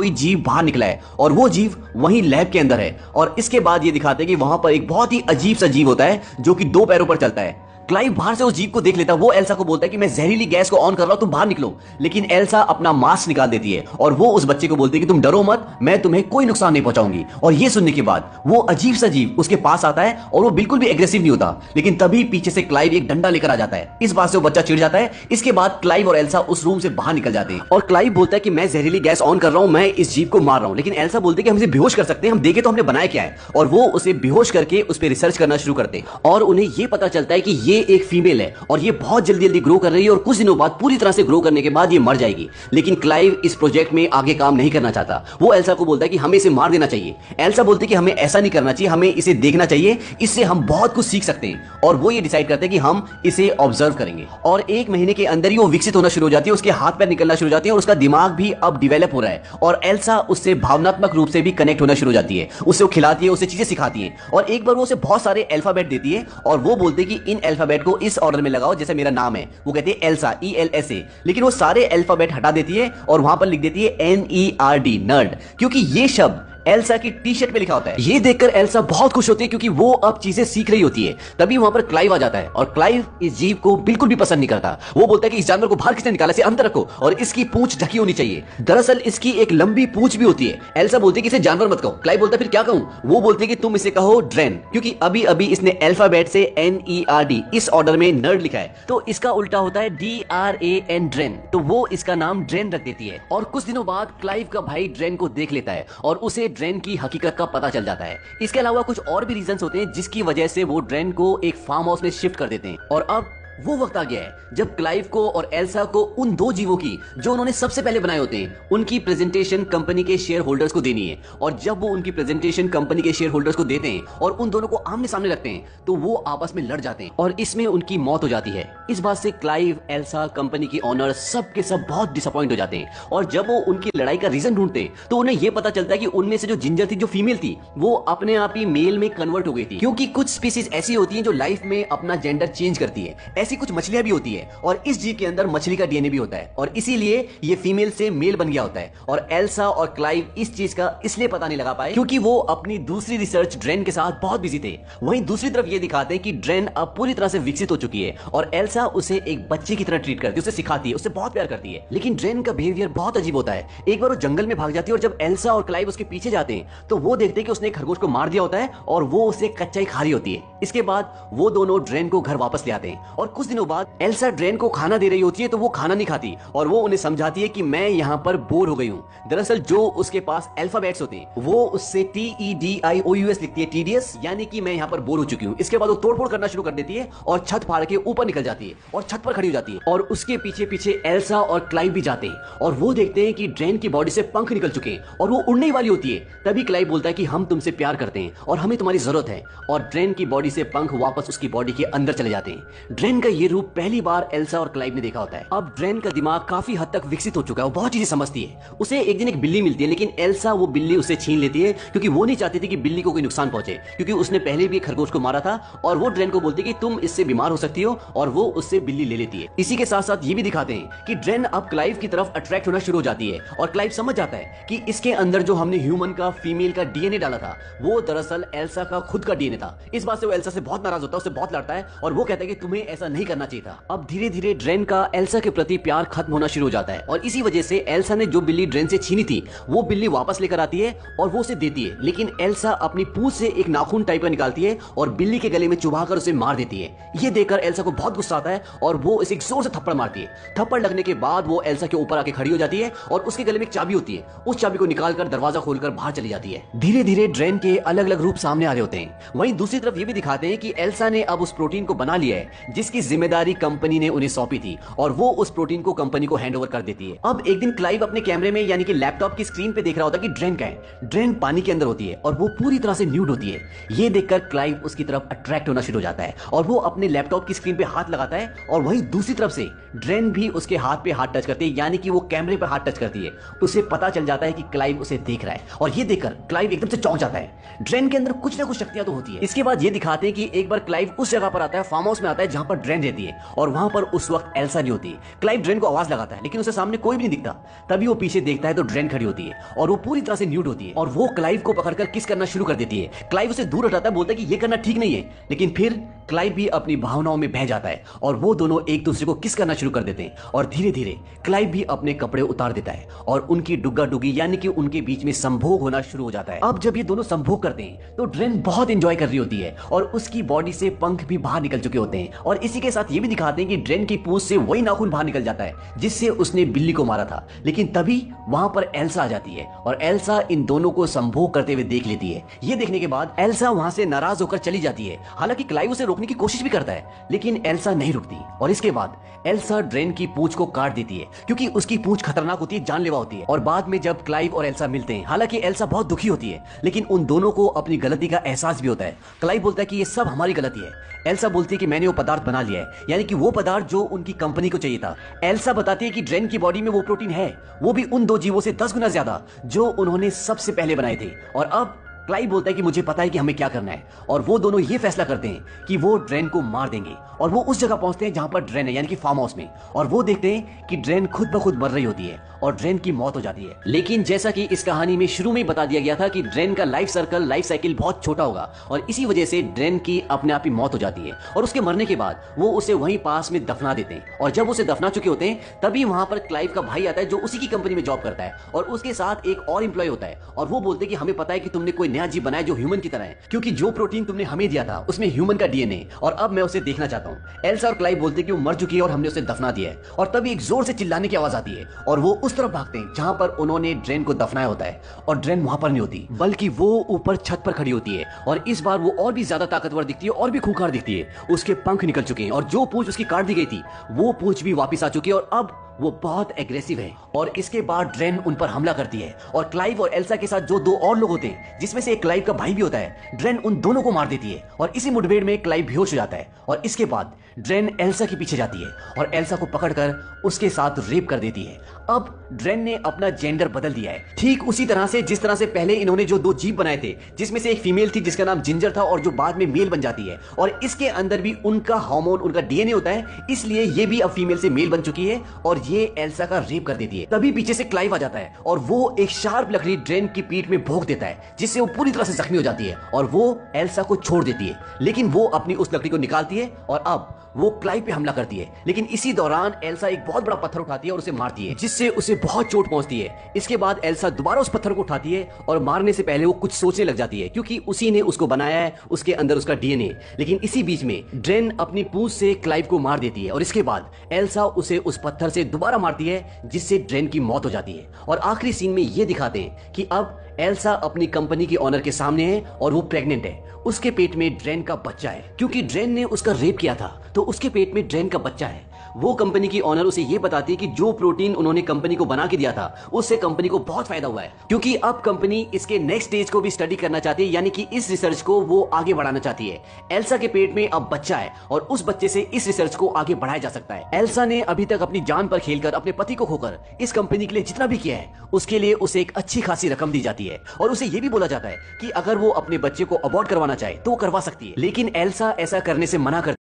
कोई जीव बाहर निकला है और वो जीव वहीं लैब के अंदर है। और इसके बाद ये दिखाते हैं कि वहां पर एक बहुत ही अजीब सा जीव होता है जो कि 2 पैरों पर चलता है। क्लाइव बाहर से उस जीव को देख लेता है। वो एल्सा को बोलता है कि मैं जहरीली गैस को ऑन कर रहा हूं, तुम बाहर निकलो। लेकिन एल्सा अपना मास्क निकाल देती है और वो उस बच्चे को बोलती है कि तुम डरो मत, मैं तुम्हें कोई नुकसान नहीं पहुंचाऊंगी। और ये सुनने के बाद वो अजीब सा जीव उसके पास आता है और वो बिल्कुल भी एग्रेसिव नहीं होता। लेकिन तभी पीछे से क्लाइव एक डंडा लेकर आ जाता है। इस बात से वो बच्चा चिढ़ जाता है। इसके बाद क्लाइव और एल्सा उस रूम से बाहर निकल जाते हैं और क्लाइव बोलता है कि मैं जहरीली गैस ऑन कर रहा हूं, मैं इस जीव को मार रहा हूं। लेकिन एल्सा बोलती है कि हम इसे बेहोश कर सकते हैं, हम देखे तो हमने बनाया क्या है। और वो उसे बेहोश करके उस पर रिसर्च करना शुरू करते हैं और उन्हें यह पता चलता है कि ये एक फीमेल है और ये बहुत जल्दी जल्दी ग्रो कर रही है और कुछ दिनों बाद पूरी तरह से ग्रो करने के बाद ये मर जाएगी। लेकिन क्लाइव इस प्रोजेक्ट में आगे काम नहीं करना चाहता। वो एल्सा को बोलता है कि हमें इसे मार देना चाहिए। एल्सा बोलती है कि हमें ऐसा नहीं करना चाहिए, हमें इसे देखना चाहिए, इससे हम बहुत कुछ सीख सकते हैं। और वो ये डिसाइड करते हैं कि हम इसे ऑब्जर्व करेंगे। और 1 महीने के अंदर ही वो विकसित होना शुरू हो जाती है, उसके हाथ पैर निकलना शुरू हो जाते हैं और उसका दिमाग भी अब डिवेलप हो रहा है। और एल्सा उससे भावनात्मक रूप से भी कनेक्ट होना शुरू हो जाती है, उससे वो खिलाती है, उसे चीजें सिखाती है। और एक बार वो उसे बहुत सारे अल्फाबेट देती है और वो बोलते हैं कि इन अल्फाबेट को इस ऑर्डर में लगाओ जैसे मेरा नाम है। वो कहती है एल्सा, ELSA। लेकिन वो सारे अल्फाबेट हटा देती है और वहां पर लिख देती है NERD, नर्ड, क्योंकि ये शब्द एल्सा की टी-शर्ट पे लिखा होता है। ये देखकर एल्सा बहुत खुश होती है क्योंकि वो अब चीजें सीख रही होती है। तभी वहां पर क्लाइव आ जाता है और क्लाइव इस जीव को बिल्कुल भी पसंद नहीं करता। वो बोलता है कि इस जानवर को बाहर किसने निकाला, इसे अंदर रखो और इसकी पूंछ ढकी होनी चाहिए। दरअसल इसकी एक लंबी पूंछ भी होती है। एल्सा बोलती है कि इसे जानवर मत कहो। क्लाइव बोलता है फिर क्या कहूं? वो बोलती है कि तुम इसे कहो ड्रेन, क्योंकि अभी अभी इसने अल्फाबेट से NERD इस ऑर्डर में नर्ड लिखा है, तो इसका उल्टा होता है DRAN, ड्रेन। तो वो इसका नाम ड्रेन रख देती है। और कुछ दिनों बाद क्लाइव का भाई ड्रेन को देख लेता है और उसे ड्रेन की हकीकत का पता चल जाता है। इसके अलावा कुछ और भी रीजंस होते हैं जिसकी वजह से वो ड्रेन को एक फार्म हाउस में शिफ्ट कर देते हैं। और अब वो वक्त आ गया है जब क्लाइव को और एल्सा को उन 2 जीवों की जो उन्होंने सबसे पहले बनाए होते हैं उनकी प्रेजेंटेशन कंपनी के शेयर होल्डर्स को देनी है। और जब वो उनकी प्रेजेंटेशन कंपनी के शेयर होल्डर्स को देते हैं और उन दोनों को आमने सामने रखते हैं तो वो आपस में लड़ जाते हैं और इसमें उनकी मौत हो जाती है। इस बात से क्लाइव, एल्सा, कंपनी की ऑनर सब के सब बहुत डिसअपॉइंट हो जाते हैं। और जब वो उनकी लड़ाई का रीजन ढूंढते तो उन्हें यह पता चलता है कि उनमें से जो जिंजर थी, जो फीमेल थी, वो अपने आप ही मेल में कन्वर्ट हो गई थी। क्योंकि कुछ स्पीसीज ऐसी होती हैं जो लाइफ में अपना जेंडर चेंज करती है। ऐसी कुछ मछलियां भी होती है और इस जीव के अंदर मछली का डीएनए भी होता है और इसीलिए ये फीमेल से मेल बन गया होता है। और एल्सा और क्लाइव इस चीज का इसलिए पता नहीं लगा पाए क्योंकि वो अपनी दूसरी रिसर्च ड्रेन के साथ बहुत बिजी थे। वहीं दूसरी तरफ ये दिखाते हैं कि ड्रेन अब पूरी तरह से विकसित हो चुकी है और एल्सा उसे एक बच्चे की तरह ट्रीट करती है, उसे सिखाती है, उससे बहुत प्यार करती है। लेकिन ड्रेन का बिहेवियर बहुत अजीब होता है। एक बार वो जंगल में भाग जाती है और जब एल्सा और क्लाइव उसके पीछे जाते हैं तो वो देखते हैं कि उसने एक खरगोश को मार दिया होता है और वो उसे कच्चा ही खा रही होती है। इसके बाद वो दोनों ड्रेन को घर वापस ले आते हैं और कुछ दिनों बाद एल्सा ड्रेन को खाना दे रही होती है तो वो खाना नहीं खाती और वो उन्हें समझाती है कि मैं यहाँ पर बोर हो गई हूँ। दरअसल जो उसके पास अल्फाबेट्स होते हैं वो उससे TEDIOUS लिखती है, टीडियस, यानी कि मैं यहाँ पर बोर हो चुकी हूँ। इसके बाद वो तोड़फोड़ करना शुरू कर देती है और छत फाड़ के ऊपर निकल जाती है और छत पर खड़ी हो जाती है। और उसके पीछे पीछे एल्सा और क्लाइव भी जाते हैं और वो देखते हैं कि ड्रेन की बॉडी से पंख निकल चुके हैं और वो उड़ने वाली होती है। तभी क्लाइव बोलता है कि हम तुमसे प्यार करते हैं और हमें तुम्हारी जरूरत है। और ड्रेन की बॉडी से पंख वापस उसकी बॉडी के अंदर चले जाते हैं। ड्रेन का ये रूप पहली बार एल्सा और क्लाइव ने देखा होता है। अब ड्रेन का दिमाग काफी हद तक विकसित हो चुका है, वो बहुत चीजें समझती है। उसे एक दिन एक बिल्ली मिलती है लेकिन एल्सा वो बिल्ली उसे छीन लेती है क्योंकि वो नहीं चाहती थी कि बिल्ली को कोई नुकसान पहुंचे, क्योंकि उसने पहले भी एक खरगोश को मारा था। और वो ड्रेन को बोलती है कि तुम इससे बीमार हो सकती हो और वो उससे बिल्ली ले लेती है। इसी के साथ साथ ये भी दिखाते हैं कि ड्रेन अब क्लाइव की तरफ अट्रैक्ट होना शुरू हो जाती है और क्लाइव समझ जाता है कि इसके अंदर जो हमने ह्यूमन का, फीमेल का डीएनए डाला था वो दरअसल एल्सा का खुद का डीएनए था। इस बात से वो एल्सा से बहुत नाराज होता है, उससे बहुत लड़ता है और वो कहता है कि तुम्हें ऐसा नहीं करना चाहिए था। अब धीरे धीरे ड्रेन का एल्सा के प्रति प्यार खत्म होना शुरू हो जाता है और इसी वजह से एल्सा ने जो बिल्ली ड्रेन से छीनी थी वो बिल्ली वापस लेकर आती है और वो उसे देती है। लेकिन एल्सा अपनी पूंछ से एक नाखून टाइप का निकालती है और बिल्ली के गले में चुभाकर उसे मार देती है। ये देखकर एल्सा को बहुत गुस्सा आता है और वो इसे एक जोर से थप्पड़ मारती है। थप्पड़ लगने के बाद वो एल्सा के ऊपर आके खड़ी हो जाती है और उसके गले में एक चाबी होती है। उस चाबी को निकालकर दरवाजा खोलकर बाहर चली जाती है। धीरे धीरे ड्रेन के अलग अलग रूप सामने आ रहे होते हैं। वहीं दूसरी तरफ ये भी दिखाते हैं कि एल्सा ने अब उस प्रोटीन को बना लिया है जिसकी जिम्मेदारी कंपनी ने उन्हें सौंपी थी और वो उस प्रोटीन को कंपनी को हैंड ओवर कर देती है। अब एक दिन क्लाइव अपने कैमरे में यानी कि लैपटॉप की स्क्रीन पे देख रहा होता है कि ड्रेन का है। ड्रेन पानी के अंदर होती है और वो पूरी तरह से न्यूड होती है। ये देखकर क्लाइव उसकी तरफ अट्रैक्ट होना शुरू हो जाता है और वो अपने लैपटॉप की स्क्रीन पे हाथ लगाता है और वहीं दूसरी तरफ से ड्रेन भी उसके हाथ पे हाथ टच करती है, यानी कि वो कैमरे पे हाथ टच करती है। उसे पता चल जाता है कि क्लाइव उसे देख रहा है और ये देखकर क्लाइव एकदम से चौंक जाता है। ड्रेन के अंदर कुछ ना कुछ शक्तियां तो होती है। इसके बाद ये दिखाते हैं कि एक बार क्लाइव उस जगह पर आता है, फार्म हाउस में आता है जहां पर ड्रेन रहती है और वहां पर उस वक्त एल्सा नहीं होती। क्लाइव ड्रेन को आवाज लगाता है लेकिन उसे सामने कोई भी नहीं दिखता। तभी वो पीछे देखता है तो ड्रेन खड़ी होती है और वो पूरी तरह से न्यूड होती है और वो क्लाइव को पकड़कर किस करना शुरू कर देती है। क्लाइव उसे दूर हटाता है, बोलता है कि ये करना ठीक नहीं है, लेकिन फिर क्लाइव भी अपनी भावनाओं में बह जाता है और वो दोनों एक दूसरे को किस करना शुरू कर देते हैं और धीरे धीरे क्लाइव भी अपने कपड़े उतार देता है और उनकी डुग्गा डुगी यानी कि उनके बीच में संभोग होना शुरू हो जाता है। अब जब ये दोनों संभोग करते हैं तो ड्रेन बहुत एंजॉय कर रही होती है और उसकी बॉडी से पंख भी बाहर निकल चुके होते हैं और इसी के साथ ये भी दिखाते हैं कि ड्रेन की पूंछ से वही नाखून बाहर निकल जाता है जिससे उसने बिल्ली को मारा था। लेकिन तभी वहां पर एल्सा आ जाती है और एल्सा इन दोनों को संभोग करते हुए देख लेती है। ये देखने के बाद एल्सा वहां से नाराज होकर चली जाती है। हालांकि क्लाइव उसे रोकने की कोशिश भी करता है लेकिन एल्सा नहीं रुकती और इसके बाद एल्सा ड्रेन की पूंछ को काट देती है क्योंकि उसकी पूंछ खतरनाक होती है, जानलेवा होती है। और बाद में जब क्लाइव और एल्सा मिलते हैं, हालांकि एल्सा बहुत दुखी होती है लेकिन उन दोनों को अपनी गलती का एहसास भी होता है। क्लाइव बोलता है कि ये सब हमारी गलती है। एल्सा बोलती है कि मैंने वो पदार्थ बना लिया है, यानी कि वो पदार्थ जो उनकी कंपनी को चाहिए था। एल्सा बताती है कि ड्रेन की बॉडी में वो प्रोटीन है, वो भी उन दो जीवों से 10 गुना ज्यादा जो उन्होंने सबसे पहले बनाए थे। और अब क्लाइव बोलता है कि मुझे पता है कि हमें क्या करना है और वो दोनों ये फैसला करते हैं कि वो ड्रेन को मार देंगे और वो उस जगह पहुंचते हैं जहां पर ड्रेन है, यानी कि फार्म हाउस में। और वो देखते हैं कि ड्रेन खुद ब खुद मर रही होती है और ड्रेन की मौत हो जाती है। लेकिन जैसा कि इस कहानी में शुरू में बता दिया गया था कि ड्रेन का लाइफ साइकिल बहुत छोटा होगा और इसी वजह से ड्रेन की अपने आप ही मौत हो जाती है और उसके मरने के बाद वो उसे वहीं पास में दफना देते हैं। और जब उसे दफना चुके होते हैं तभी वहां पर क्लाइव का भाई आता है जो उसी की कंपनी में जॉब करता है और उसके साथ एक और एम्प्लॉय होता है और वो बोलते हैं कि हमें पता है कि तुमने कोई नया जीव बनाया जो ह्यूमन की तरह है, क्योंकि जो प्रोटीन तुमने हमें दिया था उसमें ह्यूमन का डीएनए और अब मैं उसे देखना चाहता हूँ। एल्सा और क्लाइव बोलते हैं कि वो मर चुकी है और हमने उसे दफना दिया है। और तभी एक जोर से चिल्लाने की आवाज आती है और वो उस तरफ भागते हैं जहां पर उन्होंने ड्रेन को दफनाया होता है और ड्रेन वहां पर नहीं होती बल्कि वो ऊपर छत पर खड़ी होती है और इस बार वो और भी ज्यादा ताकतवर दिखती है और भी खूंखार दिखती है। उसके पंख निकल चुके हैं और जो पूंछ उसकी काट दी गई थी वो पूंछ भी वापस आ चुकी है और अब वो बहुत एग्रेसिव है। और इसके बाद ड्रेन उन पर हमला करती है और क्लाइव और एल्सा के साथ जो दो और लोग होते हैं जिसमें से एक क्लाइव का भाई भी होता है, ड्रेन उन दोनों को मार देती है और इसी मुठभेड़ में क्लाइव बेहोश हो जाता है। और इसके बाद ड्रेन एल्सा के पीछे जाती है और एल्सा को पकड़कर उसके साथ रेप कर देती है। अब ड्रेन ने अपना जेंडर बदल दिया है, ठीक उसी तरह से जिस तरह से पहले इन्होंने जो दो जीव बनाए थे जिसमें से एक फीमेल थी जिसका नाम जिंजर था और जो बाद में मेल बन जाती है और इसके अंदर भी उनका हार्मोन, उनका डीएनए होता है, इसलिए ये भी अब फीमेल से मेल बन चुकी है और ये एल्सा का रेप कर देती है। तभी पीछे से क्लाइव आ जाता है और वो एक शार्प लकड़ी ड्रेन की पीठ में भोंक देता है जिससे वो पूरी तरह से जख्मी हो जाती है और वो एल्सा को छोड़ देती है। लेकिन वो अपनी उस लकड़ी को निकालती है और अब वो क्लाइव पे हमला करती है। लेकिन इसी दौरान एल्सा एक बहुत बड़ा पत्थर उठाती है और उसे मारती है जिससे उसे बहुत चोट पहुंचती है। इसके बाद एल्सा दोबारा उस पत्थर को उठाती है और मारने से पहले वो कुछ सोचने लग जाती है क्योंकि उसी ने उसको बनाया है, उसके अंदर उसका डीएनए। लेकिन इसी बीच में ड्रेन अपनी पूंछ से क्लाइव को मार देती है और इसके बाद एल्सा उसे उस पत्थर से दोबारा मारती है जिससे ड्रेन की मौत हो जाती है। और आखिरी सीन में ये दिखाते हैं कि अब एल्सा अपनी कंपनी के ऑनर के सामने है और वो प्रेग्नेंट है। उसके पेट में ड्रेन का बच्चा है क्योंकि ड्रेन ने उसका रेप किया था तो उसके पेट में ड्रेन का बच्चा है। वो कंपनी की ऑनर उसे ये बताती है कि जो प्रोटीन उन्होंने कंपनी को बना के दिया था उससे कंपनी को बहुत फायदा हुआ है क्योंकि अब कंपनी इसके नेक्स्ट स्टेज को भी स्टडी करना चाहती है, यानी कि इस रिसर्च को वो आगे बढ़ाना चाहती है। एल्सा के पेट में अब बच्चा है और उस बच्चे से इस रिसर्च को आगे बढ़ाया जा सकता है। एल्सा ने अभी तक अपनी जान पर खेलकर अपने पति को खोकर इस कंपनी के लिए जितना भी किया है उसके लिए उसे एक अच्छी खासी रकम दी जाती है और उसे ये भी बोला जाता है कि अगर वो अपने बच्चे को अबॉर्ट करवाना चाहे तो वो करवा सकती है। लेकिन एल्सा ऐसा करने से मना कर